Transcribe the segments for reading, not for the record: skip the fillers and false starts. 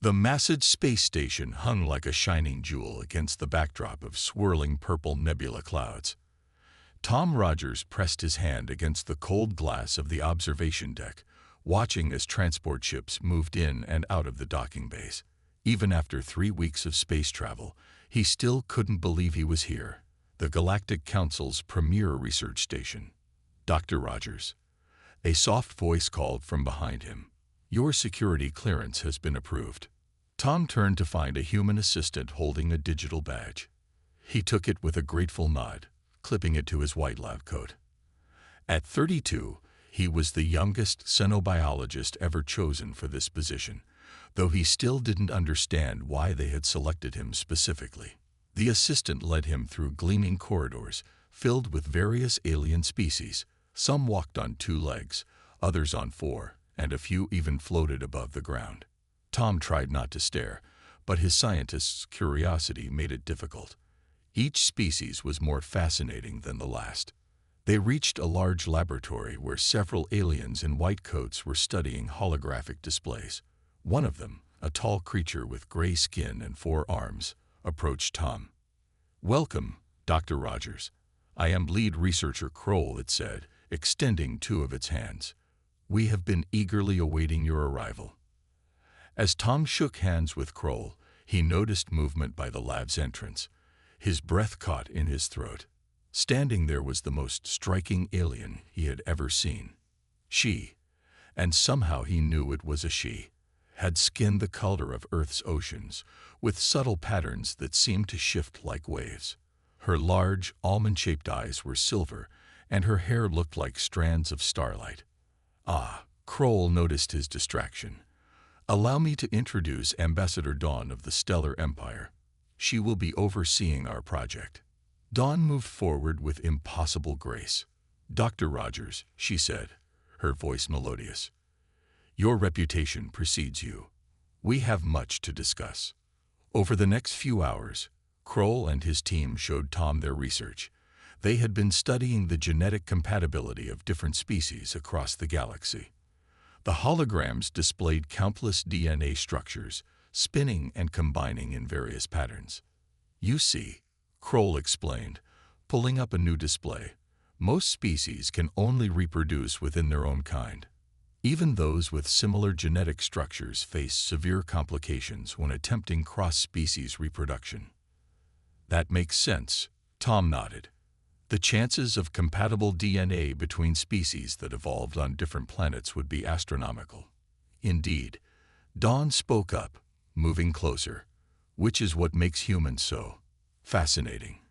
The massive space station hung like a shining jewel against the backdrop of swirling purple nebula clouds. Tom Rogers pressed his hand against the cold glass of the observation deck, watching as transport ships moved in and out of the docking bays. Even after 3 weeks of space travel, he still couldn't believe he was here, the Galactic Council's premier research station. "Dr. Rogers." A soft voice called from behind him. "Your security clearance has been approved." Tom turned to find a human assistant holding a digital badge. He took it with a grateful nod, clipping it to his white lab coat. At 32, he was the youngest xenobiologist ever chosen for this position, though he still didn't understand why they had selected him specifically. The assistant led him through gleaming corridors filled with various alien species. Some walked on 2 legs, others on 4, and a few even floated above the ground. Tom tried not to stare, but his scientist's curiosity made it difficult. Each species was more fascinating than the last. They reached a large laboratory where several aliens in white coats were studying holographic displays. One of them, a tall creature with gray skin and 4 arms, approached Tom. "Welcome, Dr. Rogers. I am lead researcher Kroll," it said, extending 2 of its hands. "We have been eagerly awaiting your arrival." As Tom shook hands with Kroll, he noticed movement by the lab's entrance. His breath caught in his throat. Standing there was the most striking alien he had ever seen. She, and somehow he knew it was a she, had skin the color of Earth's oceans, with subtle patterns that seemed to shift like waves. Her large, almond-shaped eyes were silver, and her hair looked like strands of starlight. "Ah," Kroll noticed his distraction. "Allow me to introduce Ambassador Dawn of the Stellar Empire. She will be overseeing our project." Dawn moved forward with impossible grace. "Dr. Rogers," she said, her voice melodious. "Your reputation precedes you. We have much to discuss." Over the next few hours, Kroll and his team showed Tom their research. They had been studying the genetic compatibility of different species across the galaxy. The holograms displayed countless DNA structures, spinning and combining in various patterns. "You see," Kroll explained, pulling up a new display, "most species can only reproduce within their own kind. Even those with similar genetic structures face severe complications when attempting cross-species reproduction." "That makes sense," Tom nodded. "The chances of compatible DNA between species that evolved on different planets would be astronomical." "Indeed." Dawn spoke up, moving closer, "which is what makes humans so fascinating."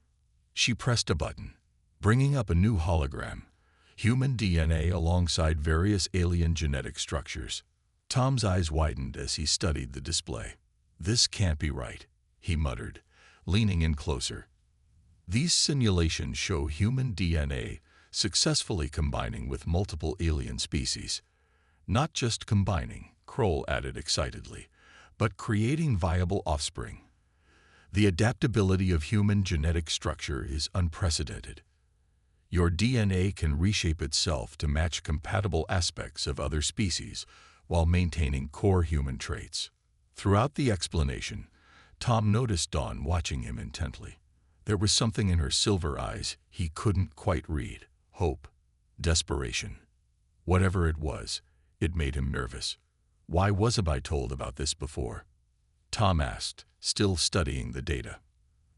She pressed a button, bringing up a new hologram, human DNA alongside various alien genetic structures. Tom's eyes widened as he studied the display. "This can't be right," he muttered, leaning in closer. "These simulations show human DNA successfully combining with multiple alien species. Not just combining," Kroll added excitedly, "but creating viable offspring. The adaptability of human genetic structure is unprecedented. Your DNA can reshape itself to match compatible aspects of other species while maintaining core human traits." Throughout the explanation, Tom noticed Dawn watching him intently. There was something in her silver eyes he couldn't quite read. Hope, desperation. Whatever it was, it made him nervous. "Why wasn't I told about this before?" Tom asked, still studying the data.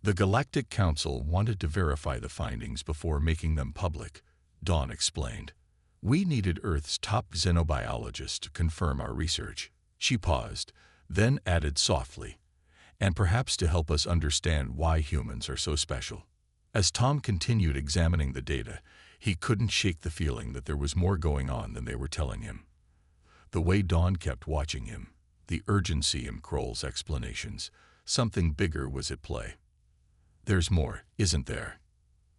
"The Galactic Council wanted to verify the findings before making them public," Dawn explained. "We needed Earth's top xenobiologist to confirm our research." She paused, then added softly, "and perhaps to help us understand why humans are so special." As Tom continued examining the data, he couldn't shake the feeling that there was more going on than they were telling him. The way Dawn kept watching him, the urgency in Kroll's explanations, something bigger was at play. "There's more, isn't there?"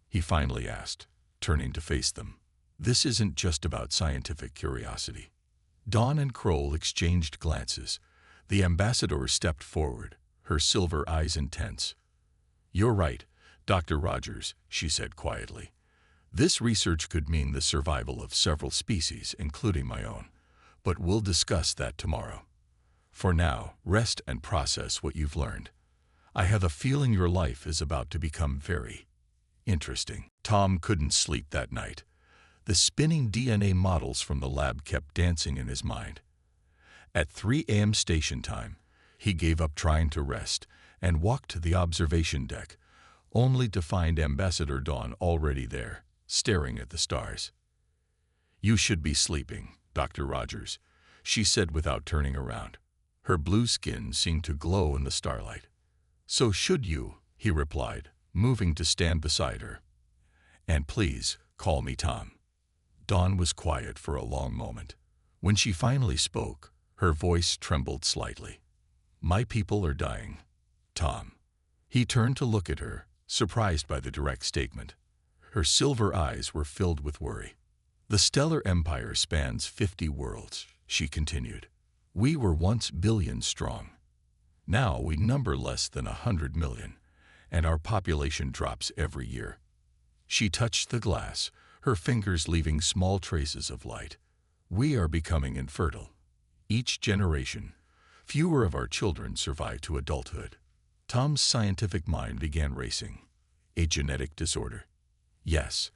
he finally asked, turning to face them. "This isn't just about scientific curiosity." Dawn and Kroll exchanged glances. The ambassador stepped forward, her silver eyes intense. "You're right, Dr. Rogers," she said quietly. "This research could mean the survival of several species, including my own. But we'll discuss that tomorrow. For now, rest and process what you've learned. I have a feeling your life is about to become very interesting. Tom couldn't sleep that night. The spinning DNA models from the lab kept dancing in his mind. At 3 a.m. station time, he gave up trying to rest and walked to the observation deck, only to find Ambassador Dawn already there, staring at the stars. "You should be sleeping, Dr. Rogers," she said without turning around. Her blue skin seemed to glow in the starlight. "So should you," he replied, moving to stand beside her. "And please, call me Tom." Dawn was quiet for a long moment. When she finally spoke, her voice trembled slightly. "My people are dying, Tom." He turned to look at her, surprised by the direct statement. Her silver eyes were filled with worry. "The stellar empire spans 50 worlds," she continued. "We were once billions strong. Now we number less than 100 million, and our population drops every year." She touched the glass, her fingers leaving small traces of light. "We are becoming infertile. Each generation, fewer of our children survive to adulthood." Tom's scientific mind began racing. A genetic disorder? Yes.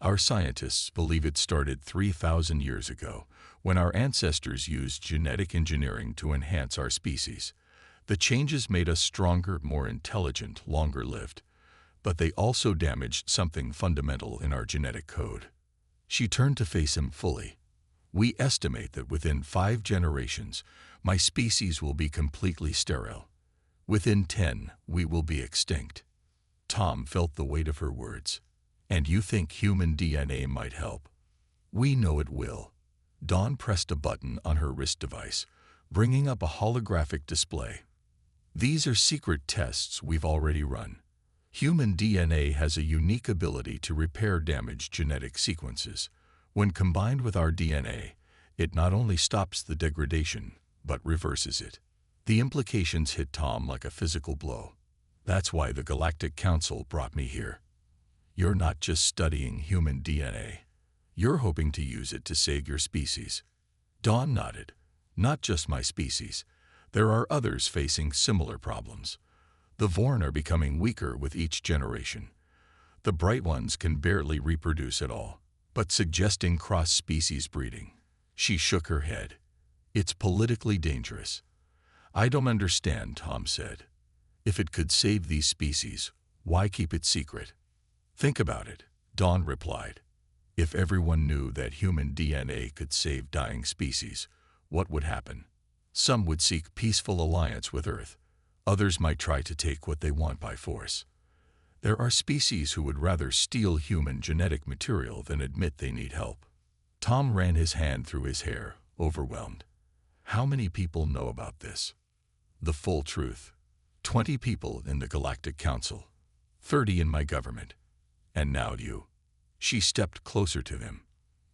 Our scientists believe it started 3,000 years ago, when our ancestors used genetic engineering to enhance our species. The changes made us stronger, more intelligent, longer-lived. But they also damaged something fundamental in our genetic code. She turned to face him fully. "We estimate that within 5 generations, my species will be completely sterile. Within 10, we will be extinct." Tom felt the weight of her words. "And you think human DNA might help?" "We know it will." Dawn pressed a button on her wrist device, bringing up a holographic display. "These are secret tests we've already run. Human DNA has a unique ability to repair damaged genetic sequences. When combined with our DNA, it not only stops the degradation, but reverses it." The implications hit Tom like a physical blow. "That's why the Galactic Council brought me here. You're not just studying human DNA. You're hoping to use it to save your species." Dawn nodded. "Not just my species. There are others facing similar problems. The Vorn are becoming weaker with each generation. The bright ones can barely reproduce at all. But suggesting cross-species breeding," she shook her head. "It's politically dangerous." "I don't understand," Tom said. "If it could save these species, why keep it secret?" "Think about it," Dawn replied. "If everyone knew that human DNA could save dying species, what would happen? Some would seek peaceful alliance with Earth. Others might try to take what they want by force. There are species who would rather steal human genetic material than admit they need help." Tom ran his hand through his hair, overwhelmed. How many people know about this? The full truth. 20 people in the Galactic Council. 30 in my government. And now you. She stepped closer to him.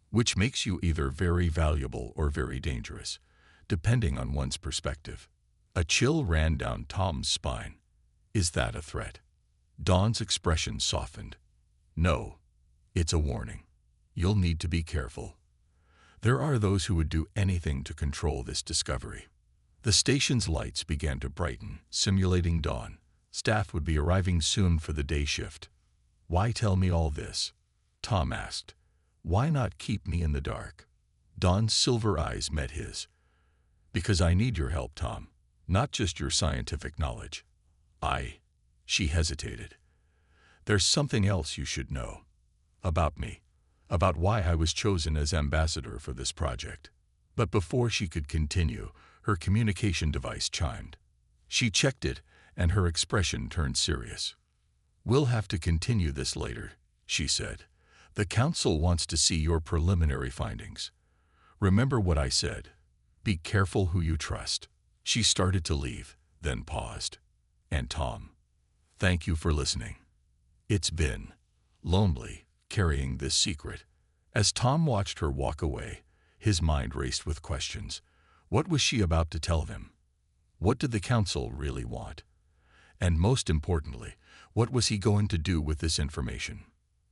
"Which makes you either very valuable or very dangerous, depending on one's perspective." A chill ran down Tom's spine. "Is that a threat?" Dawn's expression softened. "No. It's a warning. You'll need to be careful. There are those who would do anything to control this discovery." The station's lights began to brighten, simulating dawn. Staff would be arriving soon for the day shift. "Why tell me all this?" Tom asked. "Why not keep me in the dark?" Dawn's silver eyes met his. "Because I need your help, Tom. Not just your scientific knowledge." She hesitated. "There's something else you should know. About me. About why I was chosen as ambassador for this project." But before she could continue, her communication device chimed. She checked it, and her expression turned serious. "We'll have to continue this later," she said. "The council wants to see your preliminary findings. Remember what I said. Be careful who you trust." She started to leave, then paused. "And Tom, thank you for listening. It's been lonely carrying this secret." As Tom watched her walk away, his mind raced with questions. What was she about to tell him? What did the council really want? And most importantly, what was he going to do with this information?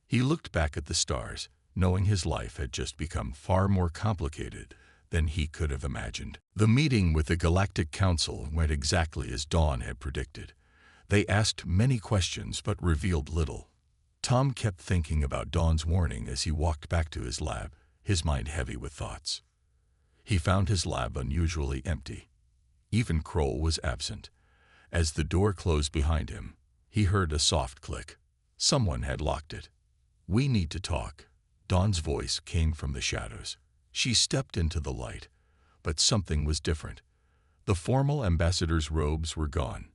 He looked back at the stars, knowing his life had just become far more complicated than he could have imagined. The meeting with the Galactic Council went exactly as Dawn had predicted. They asked many questions but revealed little. Tom kept thinking about Dawn's warning as he walked back to his lab, his mind heavy with thoughts. He found his lab unusually empty. Even Kroll was absent. As the door closed behind him, he heard a soft click. Someone had locked it. "We need to talk." Dawn's voice came from the shadows. She stepped into the light, but something was different. The formal ambassador's robes were gone.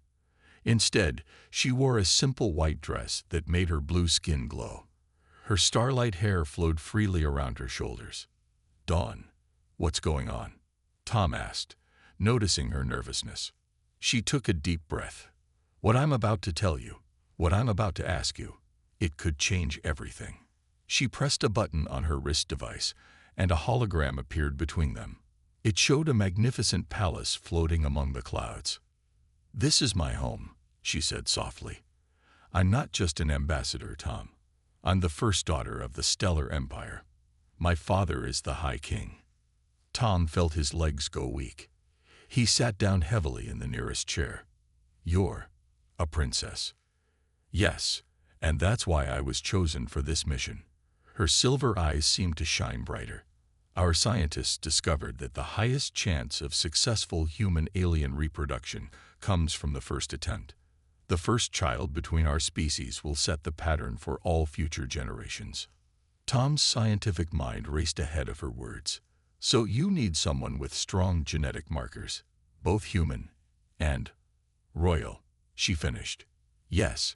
Instead, she wore a simple white dress that made her blue skin glow. Her starlight hair flowed freely around her shoulders. "Dawn, what's going on?" Tom asked, noticing her nervousness. She took a deep breath. "What I'm about to tell you, what I'm about to ask you, it could change everything." She pressed a button on her wrist device, and a hologram appeared between them. It showed a magnificent palace floating among the clouds. "This is my home," she said softly. "I'm not just an ambassador, Tom. I'm the first daughter of the Stellar Empire. My father is the High King." Tom felt his legs go weak. He sat down heavily in the nearest chair. "You're a princess." "Yes, and that's why I was chosen for this mission." Her silver eyes seemed to shine brighter. "Our scientists discovered that the highest chance of successful human-alien reproduction comes from the first attempt. The first child between our species will set the pattern for all future generations." Tom's scientific mind raced ahead of her words. "So you need someone with strong genetic markers, both human and royal," she finished. "Yes,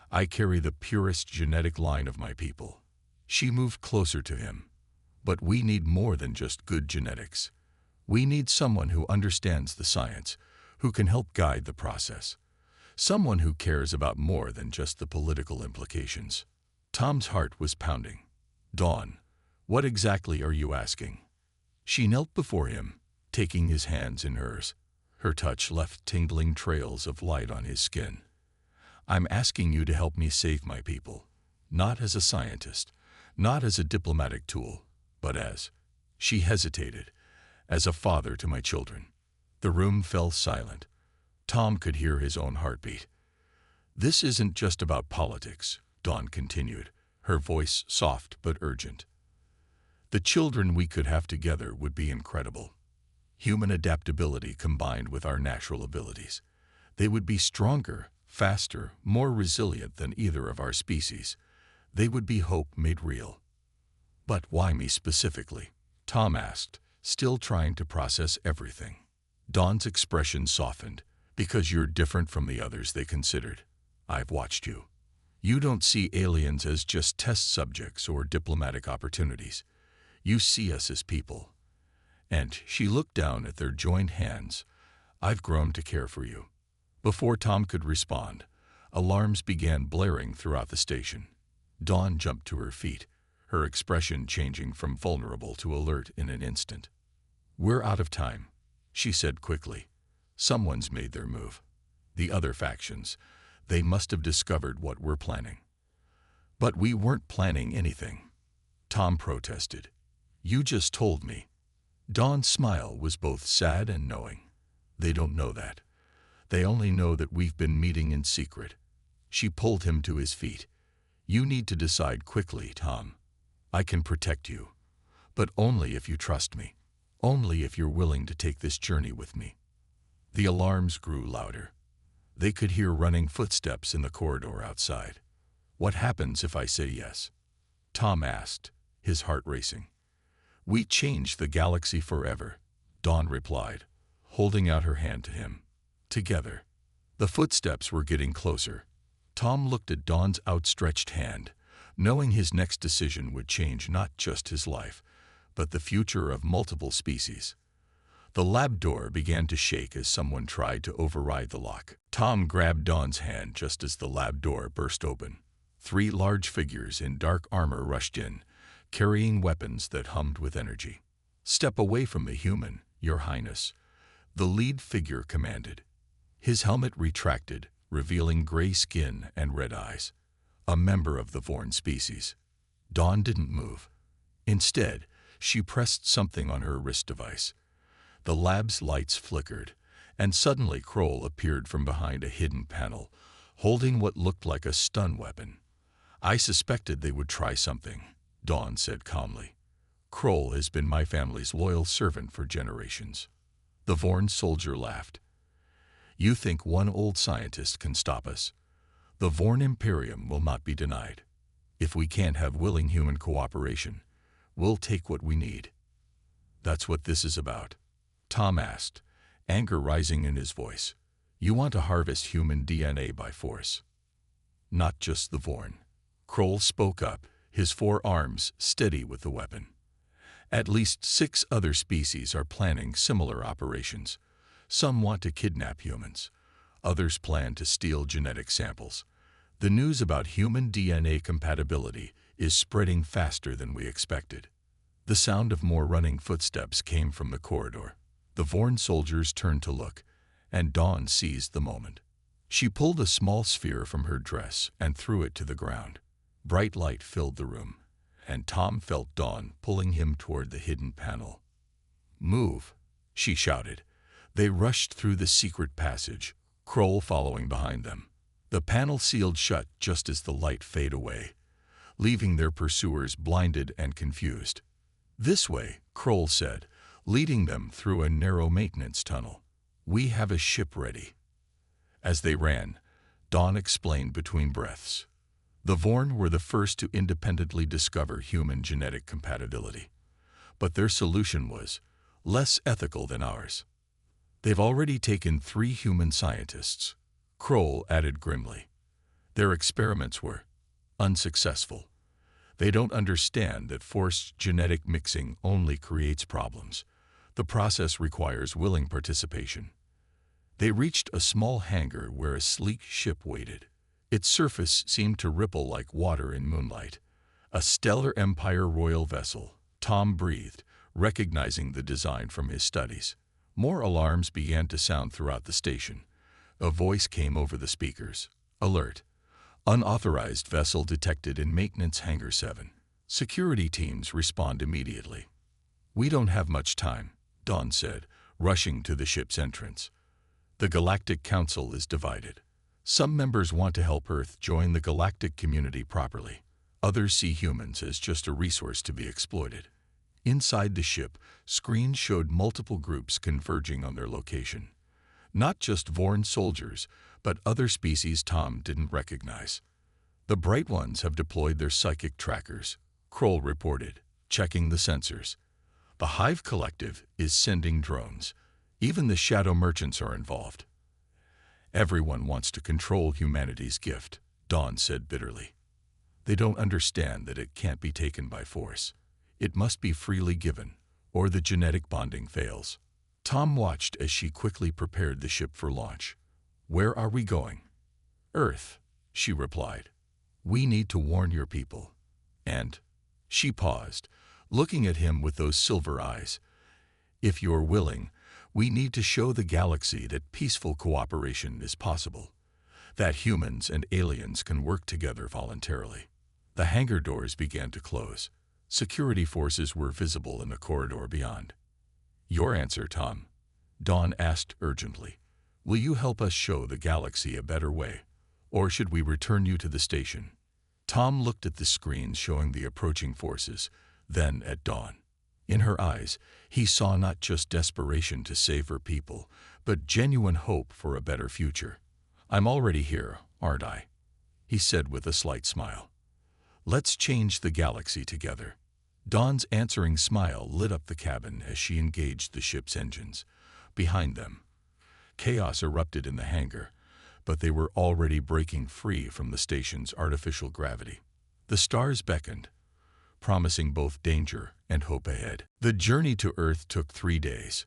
I carry the purest genetic line of my people." She moved closer to him. "But we need more than just good genetics. We need someone who understands the science, who can help guide the process. Someone who cares about more than just the political implications." Tom's heart was pounding. "Dawn, what exactly are you asking?" She knelt before him, taking his hands in hers. Her touch left tingling trails of light on his skin. "I'm asking you to help me save my people, not as a scientist, not as a diplomatic tool, but as—" she hesitated, "as a father to my children." The room fell silent. Tom could hear his own heartbeat. "This isn't just about politics," Dawn continued, her voice soft but urgent. "The children we could have together would be incredible. Human adaptability combined with our natural abilities. They would be stronger, faster, more resilient than either of our species. They would be hope made real." "But why me specifically?" Tom asked, still trying to process everything. Dawn's expression softened. "Because you're different from the others they considered. I've watched you. You don't see aliens as just test subjects or diplomatic opportunities. You see us as people." And she looked down at their joined hands. "I've grown to care for you." Before Tom could respond, alarms began blaring throughout the station. Dawn jumped to her feet, her expression changing from vulnerable to alert in an instant. "We're out of time," she said quickly. "Someone's made their move. The other factions. They must have discovered what we're planning." "But we weren't planning anything," Tom protested. "You just told me." Dawn's smile was both sad and knowing. "They don't know that. They only know that we've been meeting in secret." She pulled him to his feet. "You need to decide quickly, Tom. I can protect you, but only if you trust me. Only if you're willing to take this journey with me." The alarms grew louder. They could hear running footsteps in the corridor outside. "What happens if I say yes?" Tom asked, his heart racing. "We change the galaxy forever," Dawn replied, holding out her hand to him. "Together." The footsteps were getting closer. Tom looked at Dawn's outstretched hand, knowing his next decision would change not just his life, but the future of multiple species. The lab door began to shake as someone tried to override the lock. Tom grabbed Dawn's hand just as the lab door burst open. 3 large figures in dark armor rushed in, carrying weapons that hummed with energy. "Step away from the human, Your Highness," the lead figure commanded. His helmet retracted, revealing gray skin and red eyes. A member of the Vorn species. Dawn didn't move. Instead, She pressed something on her wrist device. The lab's lights flickered, and suddenly Kroll appeared from behind a hidden panel, holding what looked like a stun weapon. "I suspected they would try something," Dawn said calmly. "Kroll has been my family's loyal servant for generations." The Vorn soldier laughed. "You think one old scientist can stop us? The Vorn Imperium will not be denied. If we can't have willing human cooperation, we'll take what we need." "That's what this is about?" Tom asked, anger rising in his voice. "You want to harvest human DNA by force?" "Not just the Vorn." Kroll spoke up, his forearms steady with the weapon. "At least 6 other species are planning similar operations. Some want to kidnap humans. Others plan to steal genetic samples. The news about human DNA compatibility is spreading faster than we expected." The sound of more running footsteps came from the corridor. The Vorn soldiers turned to look, and Dawn seized the moment. She pulled a small sphere from her dress and threw it to the ground. Bright light filled the room, and Tom felt Dawn pulling him toward the hidden panel. "Move," she shouted. They rushed through the secret passage, Kroll following behind them. The panel sealed shut just as the light faded away, leaving their pursuers blinded and confused. "This way," Kroll said, leading them through a narrow maintenance tunnel. "We have a ship ready." As they ran, Dawn explained between breaths. The Vorn were the first to independently discover human genetic compatibility. But their solution was less ethical than ours. "They've already taken 3 human scientists," Kroll added grimly. "Their experiments were unsuccessful. They don't understand that forced genetic mixing only creates problems. The process requires willing participation." They reached a small hangar where a sleek ship waited. Its surface seemed to ripple like water in moonlight. "A Stellar Empire royal vessel," Tom breathed, recognizing the design from his studies. More alarms began to sound throughout the station. A voice came over the speakers. "Alert! Unauthorized vessel detected in Maintenance Hangar 7. Security teams respond immediately." "We don't have much time," Dawn said, rushing to the ship's entrance. "The Galactic Council is divided. Some members want to help Earth join the galactic community properly. Others see humans as just a resource to be exploited." Inside the ship, screens showed multiple groups converging on their location. Not just Vorn soldiers, but other species Tom didn't recognize. "The Bright Ones have deployed their psychic trackers," Kroll reported, checking the sensors. "The Hive Collective is sending drones. Even the Shadow Merchants are involved." "Everyone wants to control humanity's gift," Dawn said bitterly. "They don't understand that it can't be taken by force. It must be freely given, or the genetic bonding fails." Tom watched as she quickly prepared the ship for launch. "Where are we going?" "Earth," she replied. "We need to warn your people. And—" she paused, looking at him with those silver eyes. "If you're willing, we need to show the galaxy that peaceful cooperation is possible, that humans and aliens can work together voluntarily." The hangar doors began to close. Security forces were visible in the corridor beyond. "Your answer, Tom," Dawn asked urgently. "Will you help us show the galaxy a better way, or should we return you to the station?" Tom looked at the screens showing the approaching forces, then at Dawn. In her eyes, he saw not just desperation to save her people, but genuine hope for a better future. "I'm already here, aren't I?" he said with a slight smile. "Let's change the galaxy together." Dawn's answering smile lit up the cabin as she engaged the ship's engines. Behind them, chaos erupted in the hangar, but they were already breaking free from the station's artificial gravity. The stars beckoned, promising both danger and hope ahead. The journey to Earth took 3 days.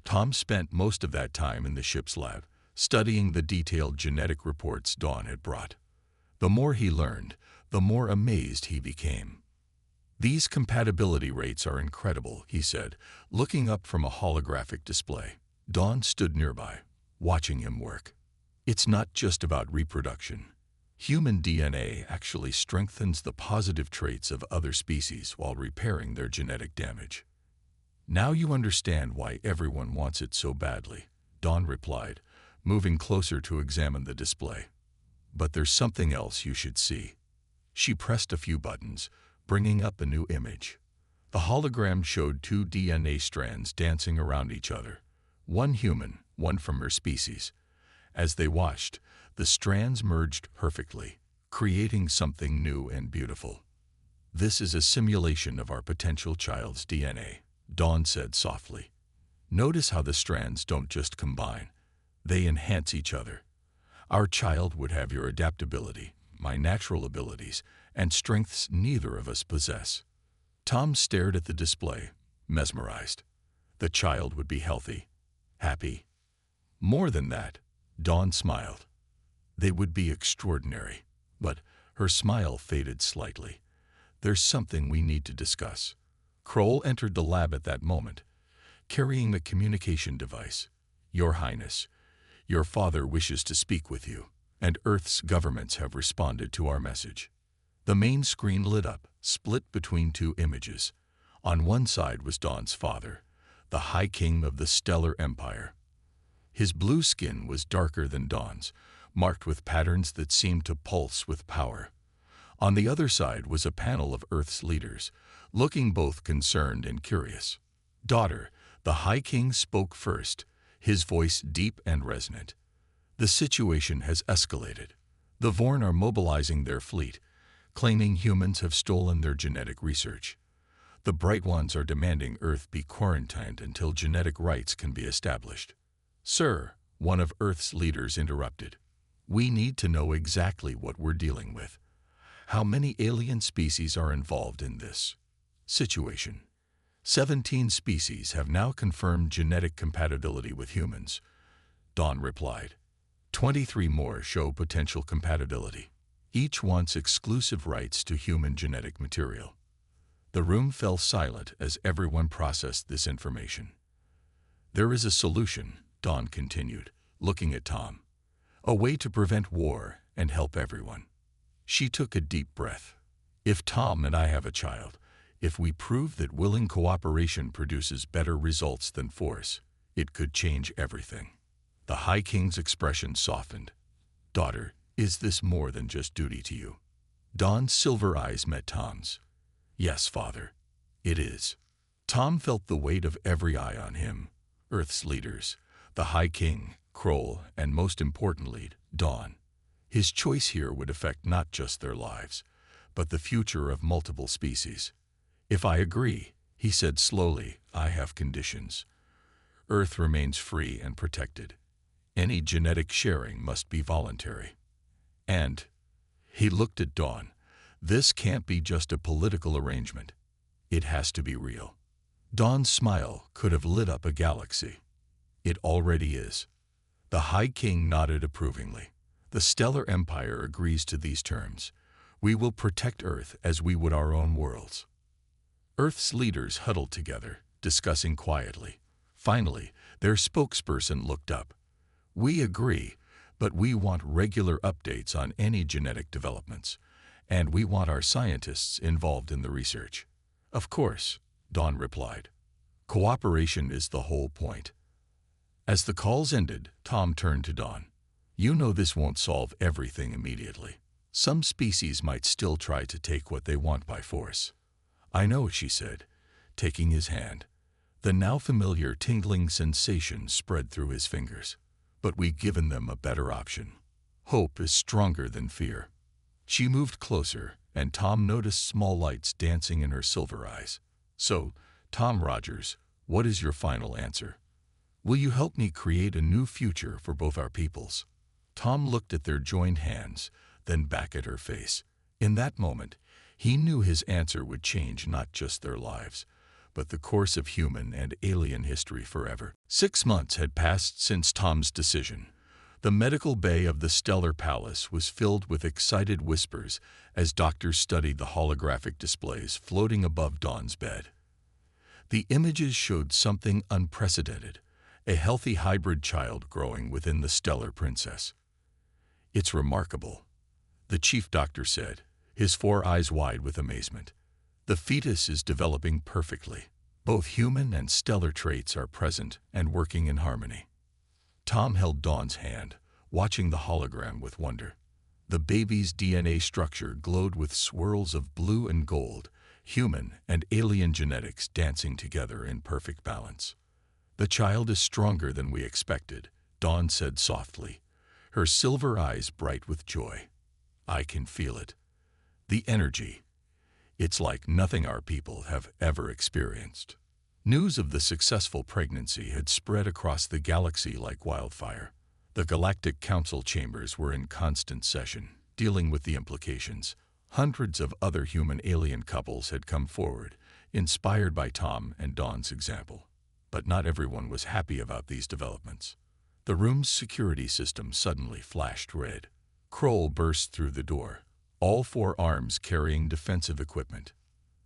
Tom spent most of that time in the ship's lab, studying the detailed genetic reports Dawn had brought. The more he learned, the more amazed he became. "These compatibility rates are incredible," he said, looking up from a holographic display. Dawn stood nearby, watching him work. "It's not just about reproduction. Human DNA actually strengthens the positive traits of other species while repairing their genetic damage. Now you understand why everyone wants it so badly, Dawn replied, moving closer to examine the display. But there's something else you should see. She pressed a few buttons, bringing up a new image. The hologram showed two DNA strands dancing around each other, one human, one from her species. As they watched, the strands merged perfectly, creating something new and beautiful. This is a simulation of our potential child's DNA, Dawn said softly. Notice how the strands don't just combine, they enhance each other. Our child would have your adaptability, my natural abilities, and strengths neither of us possess. Tom stared at the display, mesmerized. The child would be healthy, happy. More than that, Dawn smiled. They would be extraordinary. But her smile faded slightly. There's something we need to discuss. Kroll entered the lab at that moment, carrying a communication device. Your Highness, your father wishes to speak with you, and Earth's governments have responded to our message. The main screen lit up, split between two images. On one side was Dawn's father, the High King of the Stellar Empire. His blue skin was darker than Dawn's, marked with patterns that seemed to pulse with power. On the other side was a panel of Earth's leaders, looking both concerned and curious. Daughter, the High King spoke first, his voice deep and resonant. The situation has escalated. The Vorn are mobilizing their fleet, claiming humans have stolen their genetic research. The Bright Ones are demanding Earth be quarantined until genetic rights can be established. Sir, one of Earth's leaders interrupted. We need to know exactly what we're dealing with. How many alien species are involved in this situation? 17 species have now confirmed genetic compatibility with humans, Dawn replied. 23 more show potential compatibility. Each wants exclusive rights to human genetic material. The room fell silent as everyone processed this information. There is a solution, Dawn continued, looking at Tom. A way to prevent war and help everyone. She took a deep breath. If Tom and I have a child, if we prove that willing cooperation produces better results than force, it could change everything. The High King's expression softened. Daughter, is this more than just duty to you? Dawn's silver eyes met Tom's. Yes, father, it is. Tom felt the weight of every eye on him. Earth's leaders, the High King, Kroll, and most importantly, Dawn. His choice here would affect not just their lives, but the future of multiple species. If I agree, he said slowly, I have conditions. Earth remains free and protected. Any genetic sharing must be voluntary. And, he looked at Dawn, this can't be just a political arrangement. It has to be real. Dawn's smile could have lit up a galaxy. It already is. The High King nodded approvingly. The Stellar Empire agrees to these terms. We will protect Earth as we would our own worlds. Earth's leaders huddled together, discussing quietly. Finally, their spokesperson looked up. We agree, but we want regular updates on any genetic developments, and we want our scientists involved in the research. Of course, Dawn replied. Cooperation is the whole point. As the calls ended, Tom turned to Dawn. You know this won't solve everything immediately. Some species might still try to take what they want by force. I know, she said, taking his hand. The now familiar tingling sensation spread through his fingers. But we've given them a better option. Hope is stronger than fear. She moved closer, and Tom noticed small lights dancing in her silver eyes. So, Tom Rogers, what is your final answer? Will you help me create a new future for both our peoples? Tom looked at their joined hands, then back at her face. In that moment, he knew his answer would change not just their lives, but the course of human and alien history forever. 6 months had passed since Tom's decision. The medical bay of the Stellar Palace was filled with excited whispers as doctors studied the holographic displays floating above Dawn's bed. The images showed something unprecedented, a healthy hybrid child growing within the Stellar Princess. It's remarkable. the chief doctor said, his 4 eyes wide with amazement. "The fetus is developing perfectly. Both human and stellar traits are present and working in harmony." Tom held Dawn's hand, watching the hologram with wonder. The baby's DNA structure glowed with swirls of blue and gold, human and alien genetics dancing together in perfect balance. "The child is stronger than we expected," Dawn said softly, her silver eyes bright with joy. "I can feel it. The energy. It's like nothing our people have ever experienced." News of the successful pregnancy had spread across the galaxy like wildfire. The Galactic Council chambers were in constant session, dealing with the implications. Hundreds of other human-alien couples had come forward, inspired by Tom and Dawn's example. But not everyone was happy about these developments. The room's security system suddenly flashed red. Kroll burst through the door, all 4 arms carrying defensive equipment.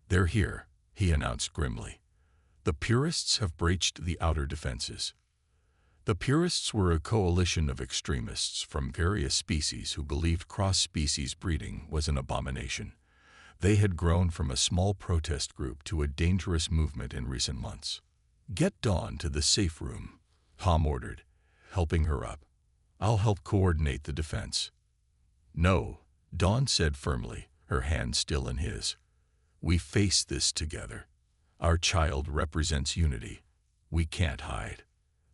"They're here," he announced grimly. "The Purists have breached the outer defenses." The Purists were a coalition of extremists from various species who believed cross-species breeding was an abomination. They had grown from a small protest group to a dangerous movement in recent months. "Get Dawn to the safe room," Tom ordered, helping her up. "I'll help coordinate the defense." "No," Dawn said firmly, her hand still in his. "We face this together. Our child represents unity. We can't hide."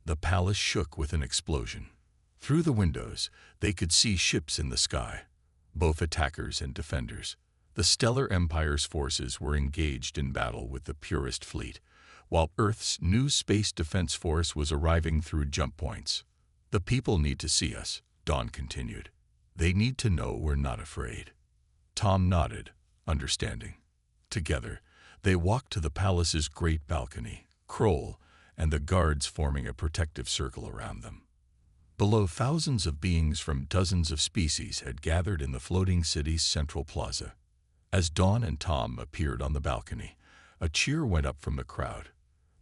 The palace shook with an explosion. Through the windows, they could see ships in the sky, both attackers and defenders. The Stellar Empire's forces were engaged in battle with the Purist fleet, while Earth's new space defense force was arriving through jump points. "The people need to see us," Dawn continued. "They need to know we're not afraid." Tom nodded, understanding. Together, they walked to the palace's great balcony, Kroll and the guards forming a protective circle around them. Below, thousands of beings from dozens of species had gathered in the floating city's central plaza. As Dawn and Tom appeared on the balcony, a cheer went up from the crowd.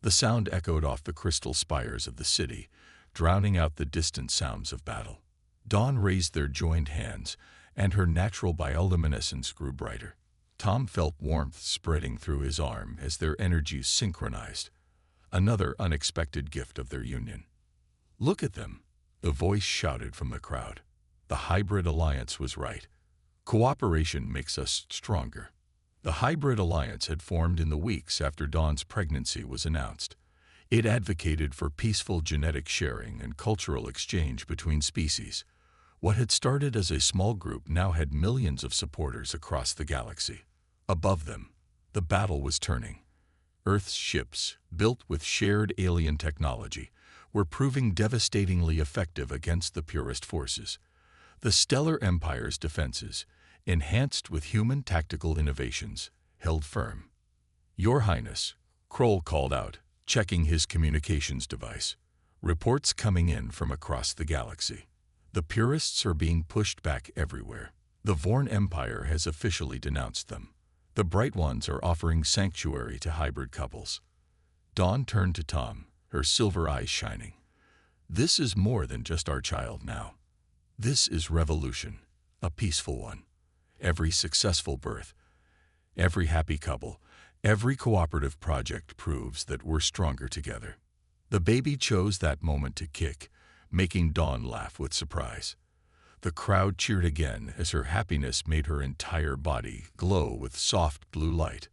The sound echoed off the crystal spires of the city, drowning out the distant sounds of battle. Dawn raised their joined hands, and her natural bioluminescence grew brighter. Tom felt warmth spreading through his arm as their energies synchronized, another unexpected gift of their union. "Look at them," a voice shouted from the crowd. The hybrid alliance was right. "Cooperation makes us stronger." The hybrid alliance had formed in the weeks after Dawn's pregnancy was announced. It advocated for peaceful genetic sharing and cultural exchange between species. What had started as a small group now had millions of supporters across the galaxy. Above them, the battle was turning. Earth's ships, built with shared alien technology, were proving devastatingly effective against the Purist forces. The Stellar Empire's defenses, enhanced with human tactical innovations, held firm. "Your Highness," Kroll called out, checking his communications device. "Reports coming in from across the galaxy. The Purists are being pushed back everywhere. The Vorn Empire has officially denounced them. The Bright Ones are offering sanctuary to hybrid couples." Dawn turned to Tom, her silver eyes shining. "This is more than just our child now. This is revolution, a peaceful one. Every successful birth, every happy couple, every cooperative project proves that we're stronger together." The baby chose that moment to kick, making Dawn laugh with surprise. The crowd cheered again as her happiness made her entire body glow with soft blue light.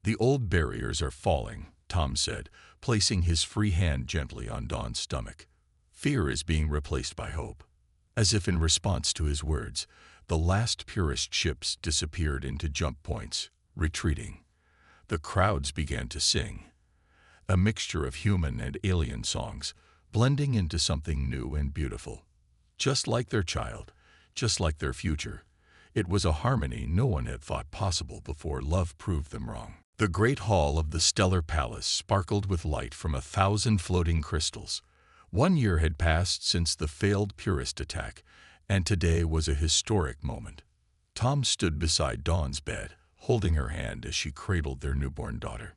"The old barriers are falling," Tom said, placing his free hand gently on Dawn's stomach. "Fear is being replaced by hope." As if in response to his words, the last Purist ships disappeared into jump points, retreating. The crowds began to sing, a mixture of human and alien songs, blending into something new and beautiful. Just like their child, just like their future. It was a harmony no one had thought possible before love proved them wrong. The great hall of the Stellar Palace sparkled with light from 1,000 floating crystals. 1 year had passed since the failed Purist attack, and today was a historic moment. Tom stood beside Dawn's bed, holding her hand as she cradled their newborn daughter.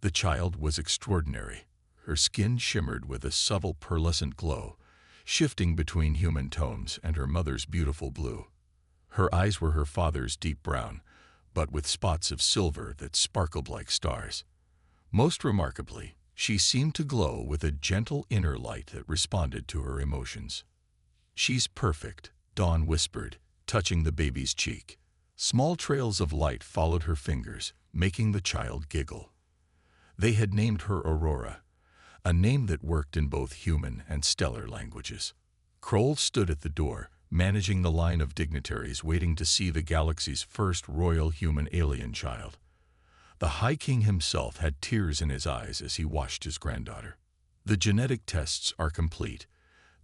The child was extraordinary. Her skin shimmered with a subtle pearlescent glow, shifting between human tones and her mother's beautiful blue. Her eyes were her father's deep brown, but with spots of silver that sparkled like stars. Most remarkably, she seemed to glow with a gentle inner light that responded to her emotions. "She's perfect," Dawn whispered, touching the baby's cheek. Small trails of light followed her fingers, making the child giggle. They had named her Aurora, a name that worked in both human and stellar languages. Kroll stood at the door, managing the line of dignitaries waiting to see the galaxy's first royal human alien child. The High King himself had tears in his eyes as he watched his granddaughter. "The genetic tests are complete,"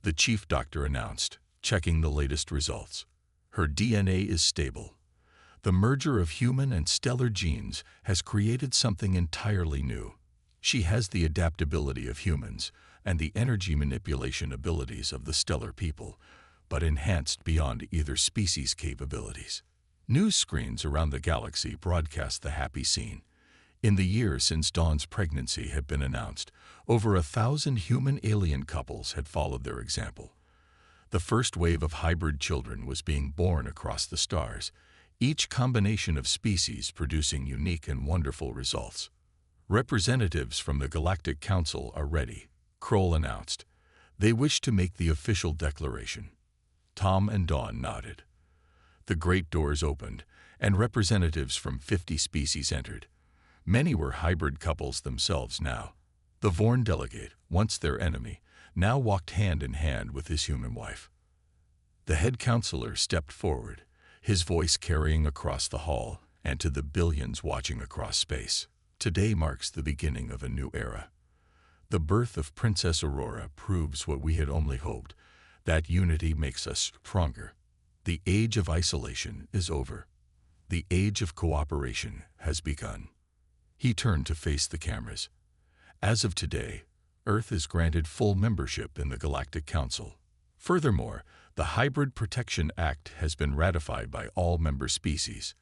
the chief doctor announced, checking the latest results. "Her DNA is stable. The merger of human and stellar genes has created something entirely new. She has the adaptability of humans and the energy manipulation abilities of the stellar people, but enhanced beyond either species' capabilities." News screens around the galaxy broadcast the happy scene. In the year since Dawn's pregnancy had been announced, over 1,000 human-alien couples had followed their example. The first wave of hybrid children was being born across the stars, each combination of species producing unique and wonderful results. "Representatives from the Galactic Council are ready," Kroll announced. "They wish to make the official declaration." Tom and Dawn nodded. The great doors opened, and representatives from 50 species entered. Many were hybrid couples themselves now. The Vorn delegate, once their enemy, now walked hand in hand with his human wife. The head counselor stepped forward, his voice carrying across the hall and to the billions watching across space. "Today marks the beginning of a new era. The birth of Princess Aurora proves what we had only hoped, that unity makes us stronger. The age of isolation is over. The age of cooperation has begun." He turned to face the cameras. "As of today, Earth is granted full membership in the Galactic Council. Furthermore, the Hybrid Protection Act has been ratified by all member species.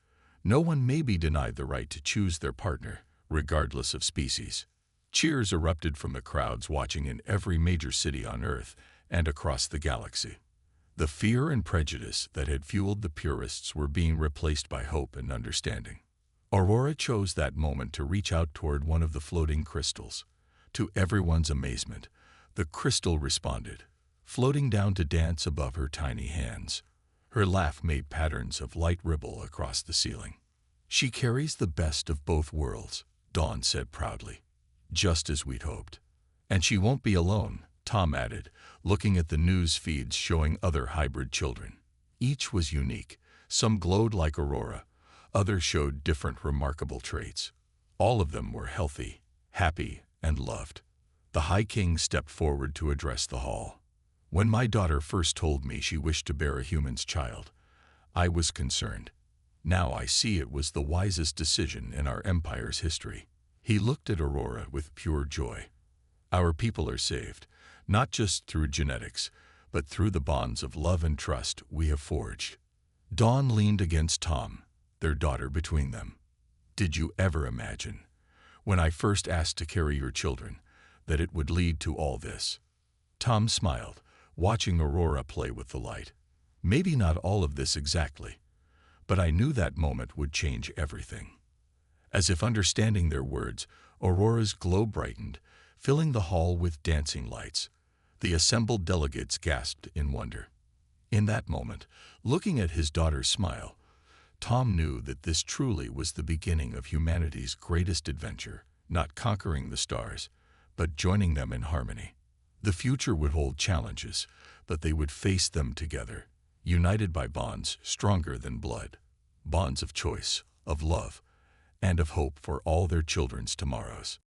No one may be denied the right to choose their partner, regardless of species." Cheers erupted from the crowds watching in every major city on Earth and across the galaxy. The fear and prejudice that had fueled the purists were being replaced by hope and understanding. Aurora chose that moment to reach out toward one of the floating crystals. To everyone's amazement, the crystal responded, floating down to dance above her tiny hands. Her laugh made patterns of light ripple across the ceiling. "She carries the best of both worlds," Dawn said proudly. "Just as we'd hoped. And she won't be alone," Tom added, looking at the news feeds showing other hybrid children. Each was unique. Some glowed like Aurora. Others showed different remarkable traits. All of them were healthy, happy, and loved. The High King stepped forward to address the hall. "When my daughter first told me she wished to bear a human's child, I was concerned. Now I see it was the wisest decision in our empire's history." He looked at Aurora with pure joy. "Our people are saved, not just through genetics, but through the bonds of love and trust we have forged." Dawn leaned against Tom, their daughter between them. "Did you ever imagine, when I first asked to carry your children, that it would lead to all this?" Tom smiled, watching Aurora play with the light. "Maybe not all of this exactly, but I knew that moment would change everything." As if understanding their words, Aurora's glow brightened, filling the hall with dancing lights. The assembled delegates gasped in wonder. In that moment, looking at his daughter's smile, Tom knew that this truly was the beginning of humanity's greatest adventure, not conquering the stars, but joining them in harmony. The future would hold challenges, but they would face them together, united by bonds stronger than blood, bonds of choice, of love, and of hope for all their children's tomorrows.